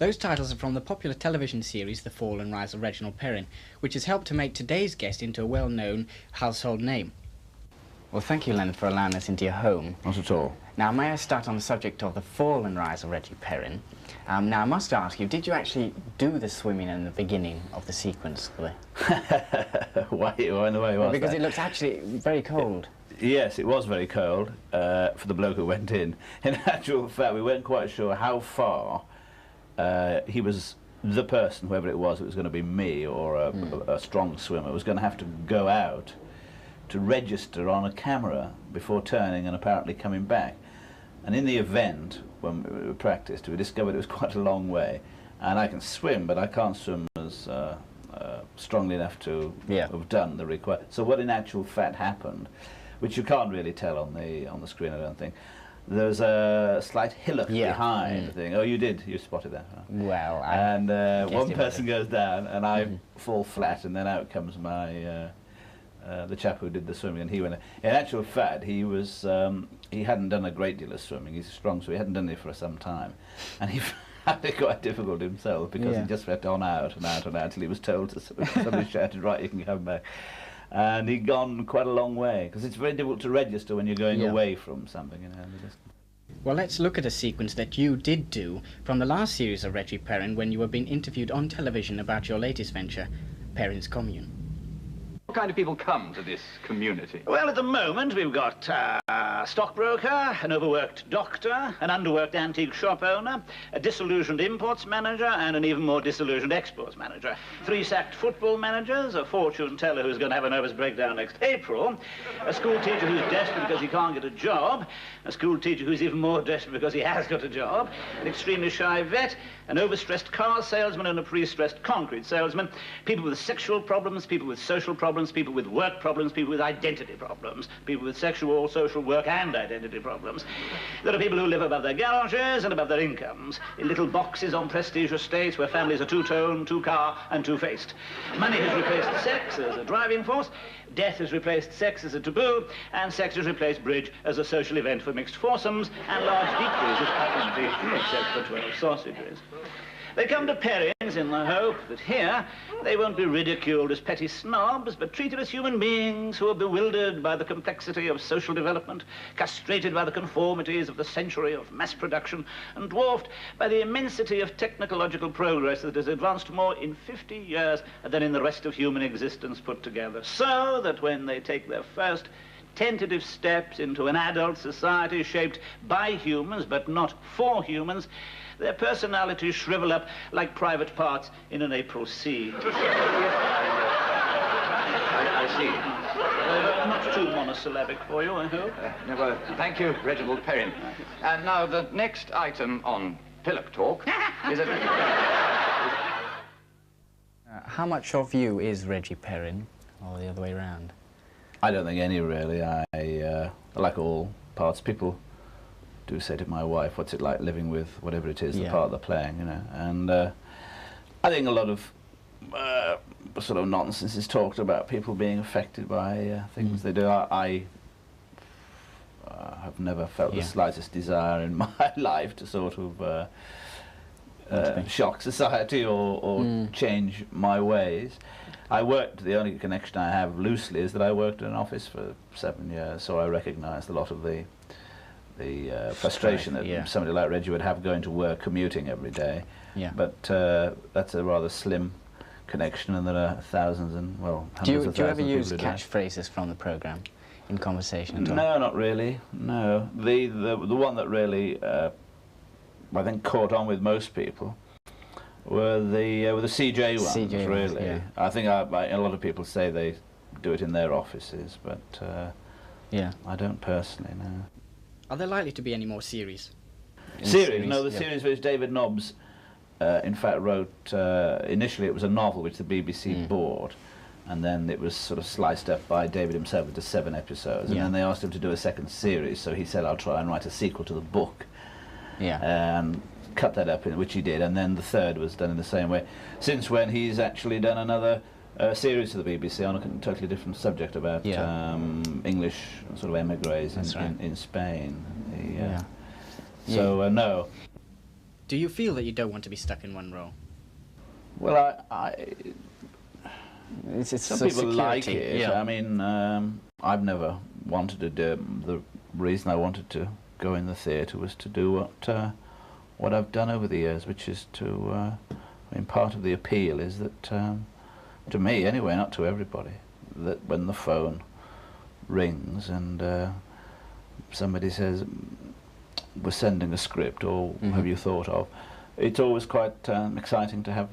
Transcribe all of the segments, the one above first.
Those titles are from the popular television series The Fall and Rise of Reginald Perrin, which has helped to make today's guest into a well-known household name. Well, thank you, Leonard, for allowing us into your home. Not at all. Now, may I start on the subject of The Fall and Rise of Reggie Perrin? Now, I must ask you, did you actually do the swimming in the beginning of the sequence? Why in the way was Because that? it looks actually very cold. Yes, it was very cold for the bloke who went in. In actual fact, we weren't quite sure how far he was, the person, whoever it was going to be me or a strong swimmer, was going to have to go out to register on a camera before turning and apparently coming back. And in the event, when we practiced, we discovered it was quite a long way. And I can swim, but I can't swim as strongly enough to have done the required. So what in actual fact happened, which you can't really tell on the screen, I don't think. There's a slight hillock behind the thing. Oh, you did. You spotted that. Huh? Well, and one person goes down, and I fall flat, and then out comes my the chap who did the swimming, and he went. In actual fact, he was he hadn't done a great deal of swimming. He's strong, so he hadn't done it for some time, and he found it quite difficult himself because he just went on out and out and out until he was told to. Somebody shouted, "Right, you can come back." And he'd gone quite a long way, because it's very difficult to register when you're going away from something. You know. Well, let's look at a sequence that you did do from the last series of Reggie Perrin when you were being interviewed on television about your latest venture, Perrin's Commune. What kind of people come to this community? Well, at the moment, we've got a stockbroker, an overworked doctor, an underworked antique shop owner, a disillusioned imports manager, and an even more disillusioned exports manager. 3 sacked football managers, a fortune teller who's going to have a nervous breakdown next April, a school teacher who's desperate because he can't get a job, a school teacher who's even more desperate because he has got a job, an extremely shy vet, an overstressed car salesman, and a pre-stressed concrete salesman, people with sexual problems, people with social problems, people with work problems, people with identity problems, people with sexual, social, work and identity problems. There are people who live above their garages and above their incomes, in little boxes on prestige estates where families are two-tone, two-car and two-faced. Money has replaced sex as a driving force, death has replaced sex as a taboo, and sex has replaced bridge as a social event for mixed foursomes and large deep freezers are empty except for 12 sausages. They come to Perrin's in the hope that here they won't be ridiculed as petty snobs, but treated as human beings who are bewildered by the complexity of social development, castrated by the conformities of the century of mass production, and dwarfed by the immensity of technological progress that has advanced more in 50 years than in the rest of human existence put together. So that when they take their first tentative steps into an adult society shaped by humans but not for humans, their personalities shrivel up like private parts in an April sea. I see. Not too monosyllabic for you, I hope. No, well, thank you, Reginald Perrin. And now the next item on Pillock Talk is a... How much of you is Reggie Perrin, or the other way around? I don't think any, really. I like all parts. People do say to my wife, what's it like living with whatever it is, the part they're playing, you know. And I think a lot of sort of nonsense is talked about people being affected by things they do. I have never felt the slightest desire in my life to sort of shock society or change my ways. The only connection I have loosely is that I worked in an office for 7 years, so I recognised a lot of the frustration that somebody like Reggie would have going to work, commuting every day. But that's a rather slim connection, and there are thousands and, well, hundreds of thousands of people. Do you ever use catchphrases from the programme in conversation at all? No, not really, no. The one that really, I think, caught on with most people were the CJ ones, really. Yeah. I think a lot of people say they do it in their offices, but I don't personally, no. Are there likely to be any more series? Series? No, the series which David Nobbs, in fact, wrote, initially it was a novel which the BBC bought, and then it was sort of sliced up by David himself into 7 episodes, and then they asked him to do a second series, so he said, I'll try and write a sequel to the book. And cut that up, which he did, and then the third was done in the same way. Since when he's actually done another series to the BBC on a totally different subject about English sort of emigres in Spain. So no. Do you feel that you don't want to be stuck in one role? Well, It's some so people like security, it. yeah. I mean, I've never wanted to do it. The reason I wanted to go in the theatre was to do what I've done over the years, which is to, I mean, part of the appeal is that, to me anyway, not to everybody, that when the phone rings and somebody says, we're sending a script, or have you thought of, it's always quite exciting to have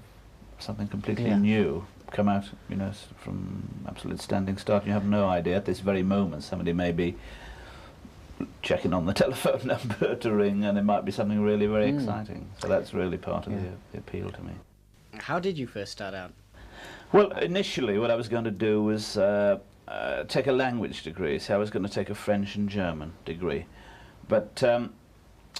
something completely new come out, you know, from absolute standing start. You have no idea at this very moment somebody may be checking on the telephone number to ring, and it might be something really very exciting. So that's really part of the appeal to me. How did you first start out? Well, initially what I was going to do was take a language degree. So I was going to take a French and German degree. But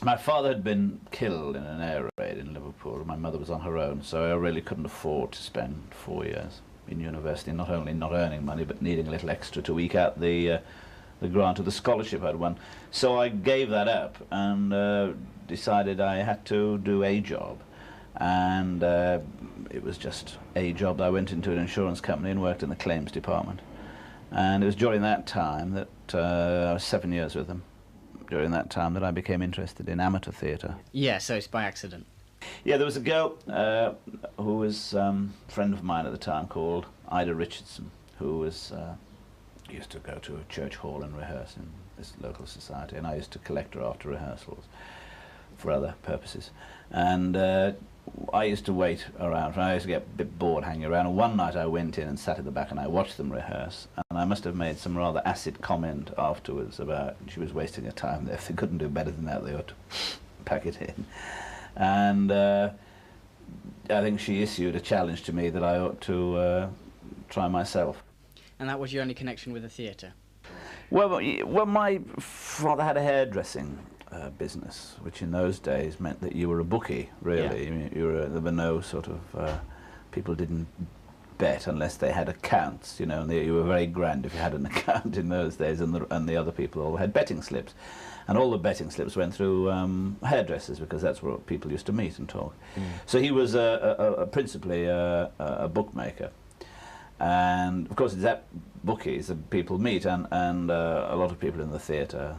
my father had been killed in an air raid in Liverpool, and my mother was on her own, so I really couldn't afford to spend 4 years in university, not only not earning money, but needing a little extra to eke out the grant of the scholarship I'd won. So I gave that up and decided I had to do a job. And it was just a job. I went into an insurance company and worked in the claims department. And it was during that time that I was 7 years with them. During that time that I became interested in amateur theatre. Yeah, so it's by accident. Yeah, there was a girl who was a friend of mine at the time called Ida Richardson, who was used to go to a church hall and rehearse in this local society, and I used to collect her after rehearsals for other purposes. And I used to wait around, and I used to get a bit bored hanging around, and one night I went in and sat at the back and I watched them rehearse, and I must have made some rather acid comment afterwards about she was wasting her time there. If they couldn't do better than that, they ought to pack it in. And I think she issued a challenge to me that I ought to try myself. And that was your only connection with the theatre? Well, my father had a hairdressing business, which in those days meant that you were a bookie, really. I mean, there were no sort of people didn't bet unless they had accounts, you know, and you were very grand if you had an account in those days, and the other people all had betting slips, and all the betting slips went through hairdressers, because that's where people used to meet and talk. So he was principally a bookmaker, and of course it's at bookies that people meet, and a lot of people in the theatre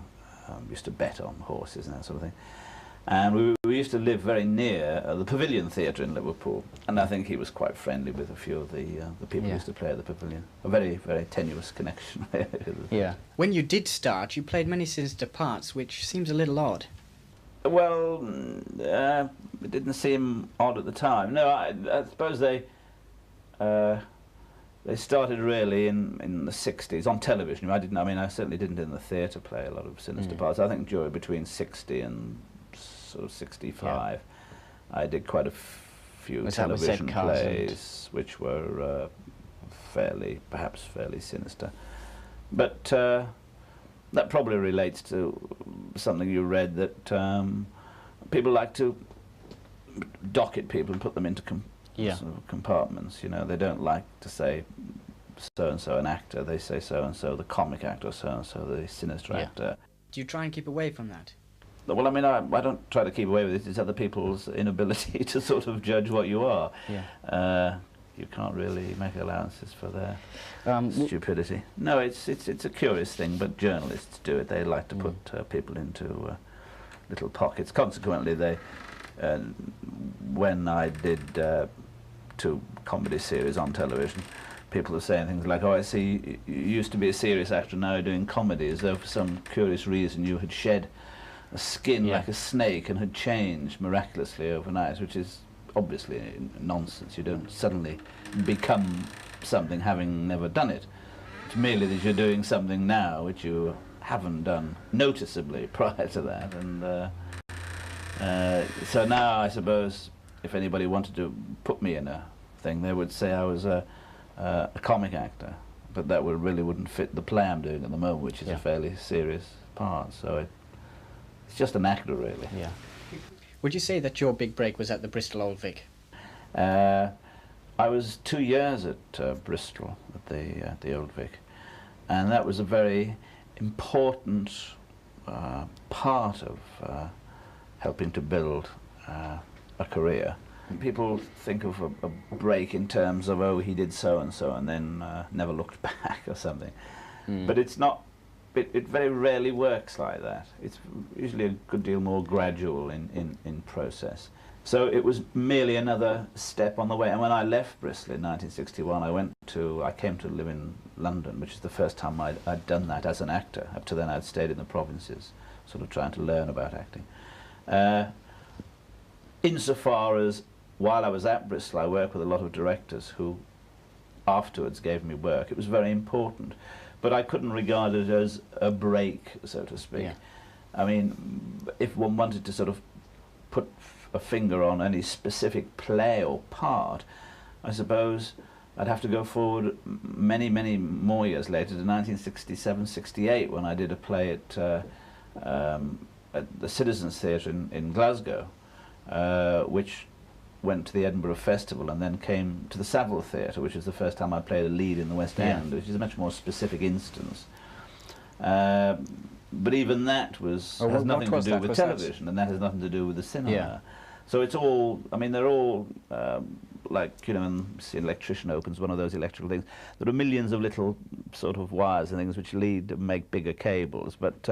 used to bet on horses and that sort of thing. And we used to live very near the Pavilion Theatre in Liverpool, and I think he was quite friendly with a few of the people who used to play at the Pavilion. A very, very tenuous connection. Yeah. When you did start, you played many sinister parts, which seems a little odd. Well, it didn't seem odd at the time. No, I suppose they started really in the 60s on television. I certainly didn't in the theatre play a lot of sinister parts. I think between 60 and sort of 65, I did quite a few television plays which were perhaps fairly sinister. But that probably relates to something you read, that people like to docket people and put them into sort of compartments. You know, they don't like to say so-and-so an actor, they say so-and-so the comic actor, so-and-so the sinister actor. Do you try and keep away from that? Well, I mean, I don't try to keep away with it. It's other people's inability to sort of judge what you are. You can't really make allowances for their stupidity. No, it's a curious thing, but journalists do it. They like to put people into little pockets. Consequently, when I did 2 comedy series on television, people are saying things like, "Oh, I see, you used to be a serious actor, now you're doing comedy," as though for some curious reason you had shed a skin like a snake and had changed miraculously overnight, which is obviously nonsense. You don't suddenly become something having never done it. It's merely that you're doing something now which you haven't done noticeably prior to that. And so now I suppose if anybody wanted to put me in a thing, they would say I was a comic actor, but that really wouldn't fit the play I'm doing at the moment, which is a fairly serious part. So it's just an actor, really. Yeah. Would you say that your big break was at the Bristol Old Vic? I was 2 years at Bristol at the Old Vic, and that was a very important part of helping to build a career. People think of a break in terms of, oh, he did so and then never looked back or something. But it's not, it very rarely works like that. It's usually a good deal more gradual in process. So it was merely another step on the way. And when I left Bristol in 1961, I came to live in London, which is the first time I'd done that as an actor. Up to then I'd stayed in the provinces, sort of trying to learn about acting. Insofar as while I was at Bristol, I worked with a lot of directors who afterwards gave me work. It was very important, but I couldn't regard it as a break, so to speak. Yeah. I mean, if one wanted to sort of put a finger on any specific play or part, I suppose I'd have to go forward many, many more years later to 1967-68, when I did a play at the Citizens Theatre in Glasgow, which went to the Edinburgh Festival and then came to the Savile Theatre, which is the first time I played a lead in the West End, which is a much more specific instance. But even that has nothing to do with television, and that has nothing to do with the cinema. Yeah. So it's all, I mean, they're all, like, you know, when an electrician opens one of those electrical things, there are millions of little sort of wires and things which lead to make bigger cables, but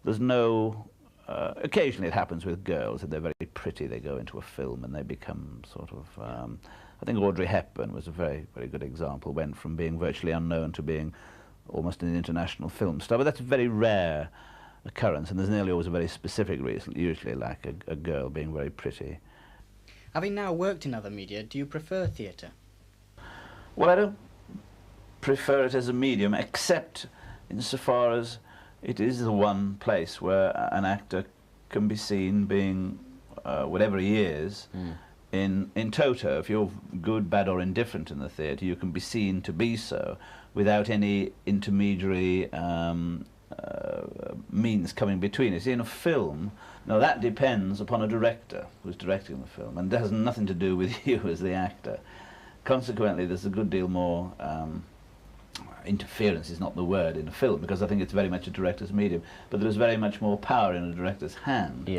there's no... occasionally it happens with girls, and they're very pretty, they go into a film and they become sort of... I think Audrey Hepburn was a very, very good example, went from being virtually unknown to being almost an international film star, but that's a very rare occurrence, and there's nearly always a very specific reason, usually like a girl being very pretty. Having now worked in other media, do you prefer theatre? Well, I don't prefer it as a medium, except insofar as it is the one place where an actor can be seen being whatever he is in toto. If you're good, bad or indifferent in the theatre, you can be seen to be so without any intermediary means coming between it. In a film, now that depends upon a director who's directing the film, and that has nothing to do with you as the actor. Consequently, there's a good deal more interference is not the word in a film, because I think it's very much a director's medium, but there's very much more power in a director's hand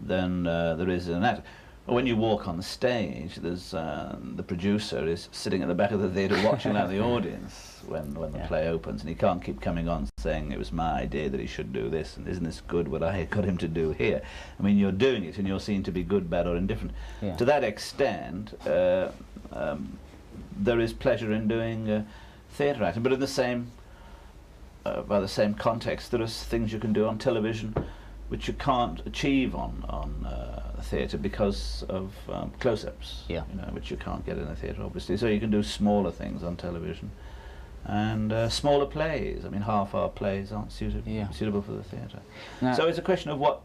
than there is in an actor. When you walk on the stage, there's the producer is sitting at the back of the theatre watching out the audience when the play opens, and he can't keep coming on saying it was my idea that he should do this, and isn't this good what I got him to do here. I mean, you're doing it and you're seen to be good, bad or indifferent. To that extent, there is pleasure in doing theatre acting, but in the same by the same context, there are things you can do on television which you can't achieve on theatre because of close-ups, you know, which you can't get in a theatre, obviously. So you can do smaller things on television, and smaller plays. I mean, half-hour plays aren't suitable for the theatre. So it's a question of what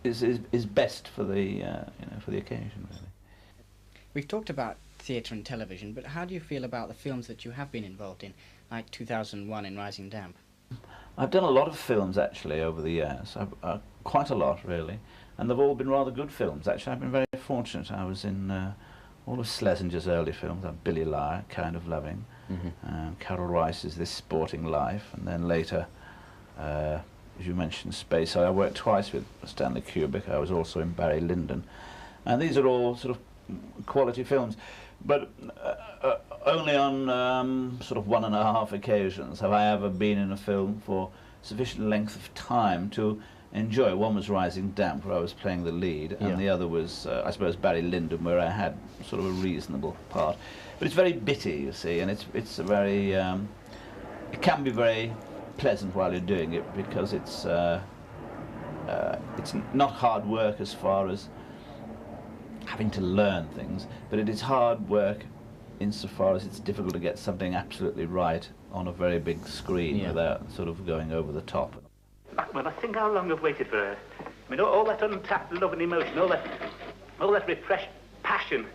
is best for the you know, for the occasion, really. We've talked about theatre and television, but how do you feel about the films that you have been involved in, like 2001 in Rising Damp? I've done a lot of films, actually, over the years. Quite a lot, really. And they've all been rather good films, actually. I've been very fortunate. I was in all of Schlesinger's early films, like Billy Liar, Kind of Loving, Carol Rice's This Sporting Life, and then later, as you mentioned, Space. I worked twice with Stanley Kubrick. I was also in Barry Lyndon. And these are all sort of quality films. But only on sort of 1.5 occasions have I ever been in a film for sufficient length of time to enjoy. One was Rising Damp, where I was playing the lead, and the other was, I suppose, Barry Lyndon, where I had sort of a reasonable part. But it's very bitty, you see, and it's a very, it can be very pleasant while you're doing it, because it's not hard work as far as having to learn things, but it is hard work insofar as it's difficult to get something absolutely right on a very big screen without sort of going over the top. Well, I think how long I've waited for her. I mean, all that untapped love and emotion, all that repressed passion.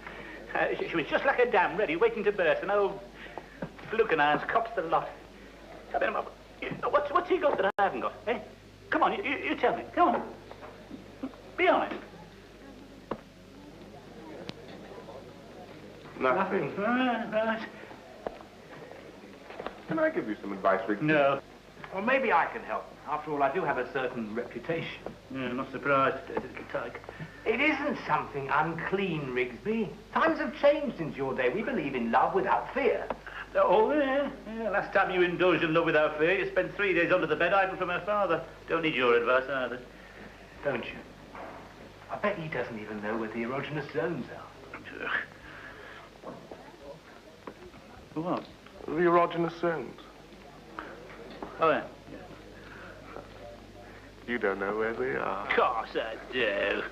She was just like a dam ready, waiting to burst, and old Fluke and I's cops the lot. I mean, what's he got that I haven't got, eh? Come on, you tell me, come on. Be honest. Nothing. Right. Can I give you some advice, Rick? No. Well, maybe I can help. After all, I do have a certain reputation. Yeah, not surprised, little tyke. It isn't something unclean, Rigsby. Times have changed since your day. We believe in love without fear. Oh, yeah. Last time you indulged in love without fear, you spent 3 days under the bed hiding from her father. Don't need your advice either. Don't you? I bet he doesn't even know where the erogenous zones are. What? The erogenous zones. Oh, yeah. You don't know where they are. Of course I do.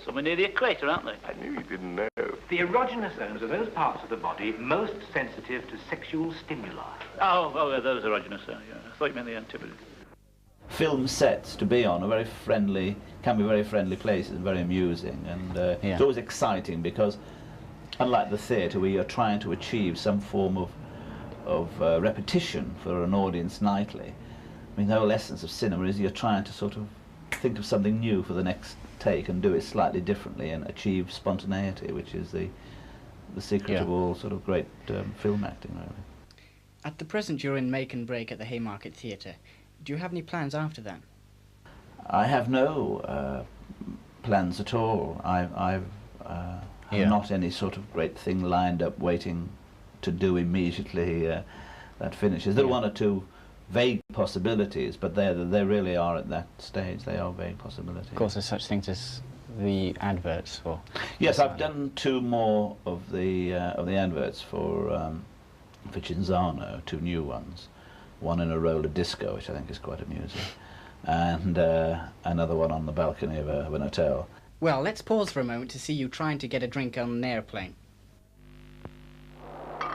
Somewhere near the equator, aren't they? I knew you didn't know. The erogenous zones are those parts of the body most sensitive to sexual stimuli. Oh, yeah, those erogenous zones, yeah. I thought you meant the antipodes. Film sets to be on are very friendly, can be very friendly places and very amusing, and it's always exciting because, unlike the theatre where you're trying to achieve some form of repetition for an audience nightly, I mean, the whole essence of cinema is you're trying to sort of think of something new for the next take and do it slightly differently and achieve spontaneity, which is the secret of all sort of great film acting, really. At the present, you're in make and break at the Haymarket Theatre. Do you have any plans after that? I have no plans at all. I've not any sort of great thing lined up waiting to do immediately that finishes. There are one or two vague possibilities, but they really are at that stage. They are vague possibilities. Of course, there's such things as the adverts for... Yes, I've done 2 more of the adverts for Cinzano, 2 new ones. One in a roller disco, which I think is quite amusing, and another one on the balcony of an hotel. Well, let's pause for a moment to see you trying to get a drink on an airplane.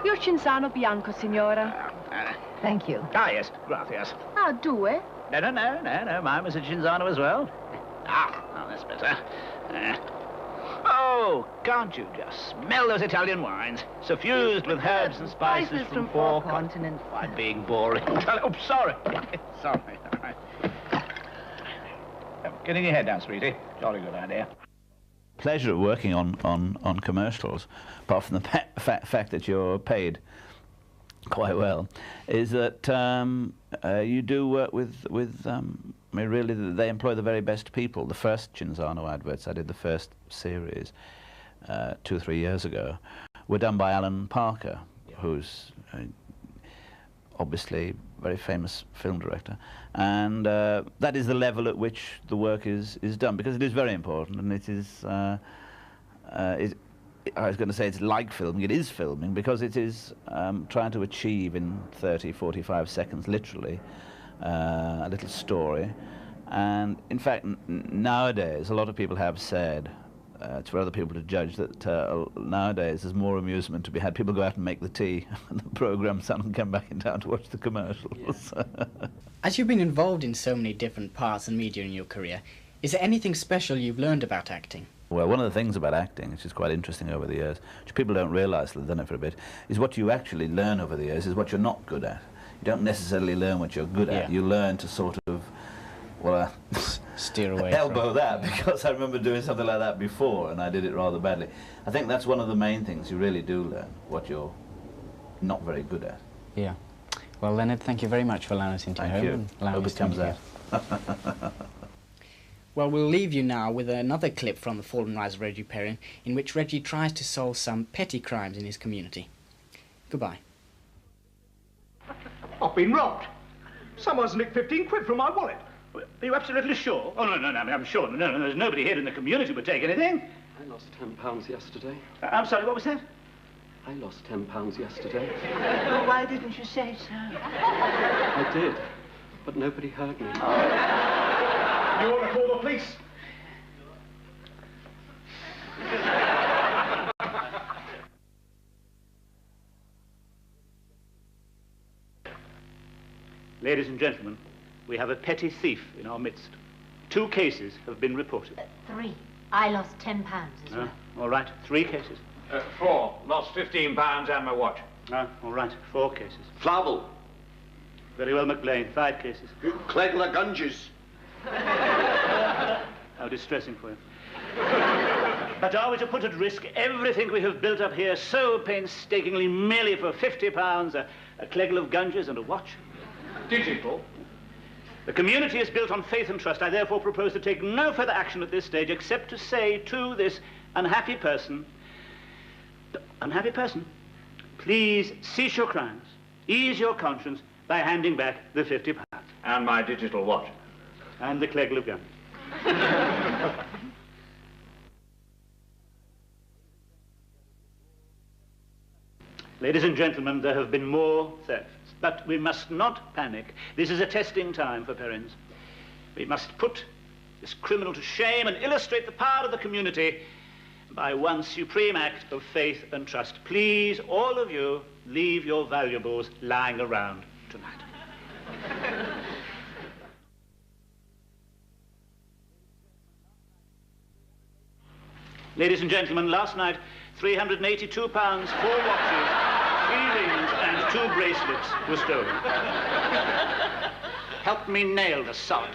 Your Cinzano Bianco, signora. Thank you. Ah, yes, gracias. Ah, due? No, mine was a Cinzano as well. Ah, that's better. Oh, can't you just smell those Italian wines, suffused with herbs and spices from 4 continents? Why, being boring. Oh, sorry. Sorry. All right. Getting your head down, sweetie. Jolly good idea. Pleasure of working on commercials, apart from the fact that you're paid quite well, is that you do work with I mean, really, they employ the very best people. The first Cinzano adverts, I did the first series 2 or 3 years ago, were done by Alan Parker, who's obviously a very famous film director, and that is the level at which the work is done, because it is very important, and it is I was going to say it's like filming. It is filming because it is trying to achieve in 30, 45 seconds, literally, a little story. And in fact, nowadays, a lot of people have said, it's for other people to judge, that nowadays there's more amusement to be had. People go out and make the tea, and the program's on and come back in town to watch the commercials. Yeah. As you've been involved in so many different parts and media in your career, is there anything special you've learned about acting? Well, one of the things about acting, which is quite interesting over the years, which people don't realise till they've done it for a bit, is what you actually learn over the years is what you're not good at. You don't necessarily learn what you're good at. You learn to sort of, well, steer away. Elbow that, because I remember doing something like that before, and I did it rather badly. I think that's one of the main things you really do learn, what you're not very good at. Yeah. Well, Leonard, thank you very much for allowing us into your home. Thank you. Hope it comes out. Well, we'll leave you now with another clip from The Fall and Rise of Reggie Perrin, in which Reggie tries to solve some petty crimes in his community. Goodbye. I've been robbed. Someone's nicked 15 quid from my wallet. Are you absolutely sure? Oh, no, I'm sure. No, there's nobody here in the community who would take anything. I lost £10 yesterday. I'm sorry, what was that? I lost £10 yesterday. Well, why didn't you say so? I did, but nobody heard me. You want to call the police? Ladies and gentlemen, we have a petty thief in our midst. 2 cases have been reported. 3. I lost £10 as well. All right, 3 cases. 4. Lost £15 and my watch. All right, 4 cases. Flavel. Very well, McLean, 5 cases. Clegla Gunges. How distressing for you. But are we to put at risk everything we have built up here so painstakingly merely for £50, a Clegla of Gunges and a watch? Digital? The community is built on faith and trust. I therefore propose to take no further action at this stage except to say to this unhappy person, please cease your crimes, ease your conscience by handing back the £50. And my digital watch. And the Clegg of gun. Ladies and gentlemen, there have been more thefts, but we must not panic. This is a testing time for Perrins. We must put this criminal to shame and illustrate the power of the community by one supreme act of faith and trust. Please, all of you, leave your valuables lying around tonight. Ladies and gentlemen, last night, £382, 4 watches, 3 rings and 2 bracelets were stolen. Help me nail the sod.